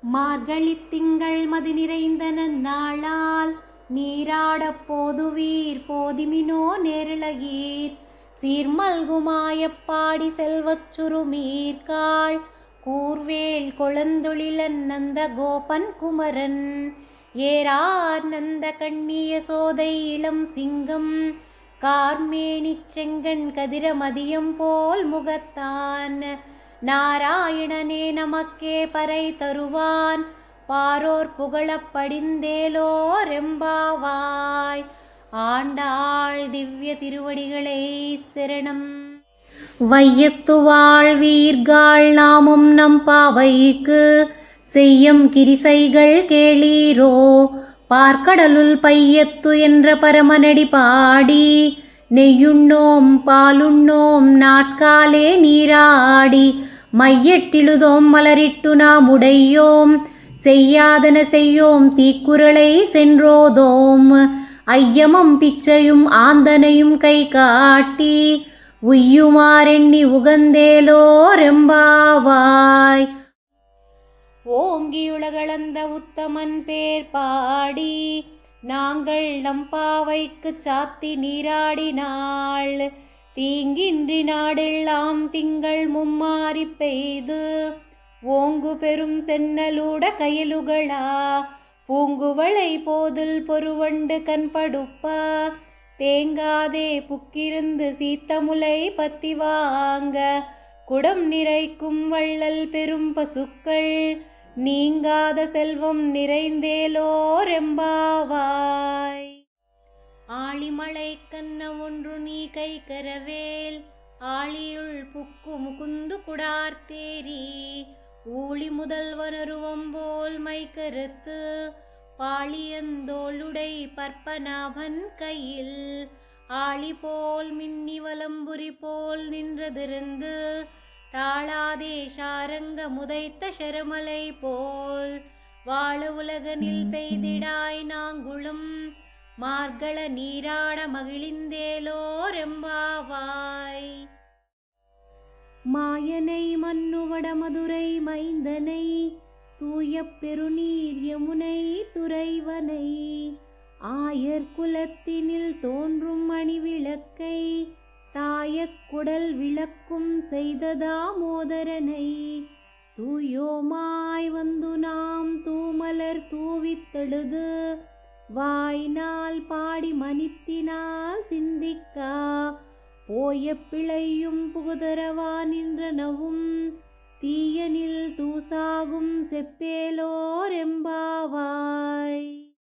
மார்கழித் திங்கள் மதி நிறைந்த நன்னாளால் நீராடப் போதுவீர் போதிமினோ நேரிழகீர் சீர்மல்குமாயப்பாடி செல்வச் சுருமீர்காள் கூர்வேள் கொளந்தொழிலன் நந்த கோபன் குமரன் ஏரார் நந்த கண்ணிய சோதை இளம் சிங்கம் கார்மேனிச் செங்கண் கதிர மதியம் போல் முகத்தான் நாராயணனே நமக்கே பறை தருவான் பாரோர் புகழப் படிந்தேலோர் எம்பாவாய். ஆண்டாள் திவ்ய திருவடிகளை சரணம். வையத்து வாழ்வீர்காள் நாமும் நம் பாவைக்கு செய்யும் கிரிசைகள் கேளீரோ பார்க்கடலுள் பையத்து என்ற பரமனடி பாடி நெய்யுண்ணோம் பாலுண்ணோம் நாட்காலே நீராடி மையட்டிழுதோம் மலரிட்டு நாம் உடையோம் செய்யாதன செய்யோம் தீக்குறளை சென்றோதோம் ஐயமும் பிச்சையும் ஆந்தனையும் கை காட்டி உய்யுமாறெண்ணி உகந்தேலோர் எம்பாவாய். ஓங்கியுலகளந்த உத்தமன் பேர் பாடி நாங்கள் நம் பாவைக்கு சாத்தி நீராடினாள் தீங்கின்றி நாடெல்லாம் திங்கள் மும்மாறி பெய்து ஓங்கு பெரும் சென்னலூட கயலுகளா பூங்குவளை போதில் பொருவண்டு கண்படுப்ப தேங்காதே புக்கிருந்து சீத்தமுலை பத்தி வாங்க குடம் நிறைக்கும் வள்ளல் பெரும் பசுக்கள் நீங்காத செல்வம் நிறைந்தேலோர் எம்பாவாய். ஆழிமலை கண்ண ஒன்று நீ கை கரவேல் ஆழியுள் புக்கு முகுந்து குடார்த்தேரி ஊழி முதல்வனருவம் போல் மை கருத்து பாளியந்தோளுடை பற்பனாபன் கையில் ஆழி போல் மின்னி வலம்புரி போல் நின்றதிருந்து தாளாதே ஷாரங்க முதைத்த ஷரமலை போல் வாழ உலகனில் பெய்திடாய் நாங்குளும் மார்கழ நீராட மகிழ்ந்தேலோர் எம்பாவாய். மாயனை மன்னுவட மதுரை மைந்தனை தூய பெருநீர் யமுனை துறைவனை ஆயர் குலத்தினில் தோன்றும் மணிவிளக்கை தாயக்குடல் விளக்கும் செய்ததா மோதரனை தூயோமாய் வந்து நாம் தூமலர் தூவித்தெழுது வாய்னால் பாடி மனித்தினால் சிந்திக்கா போய பிழையும் புகுதரவா நின்றனவும் தீயனில் தூசாகும் செப்பேலோர்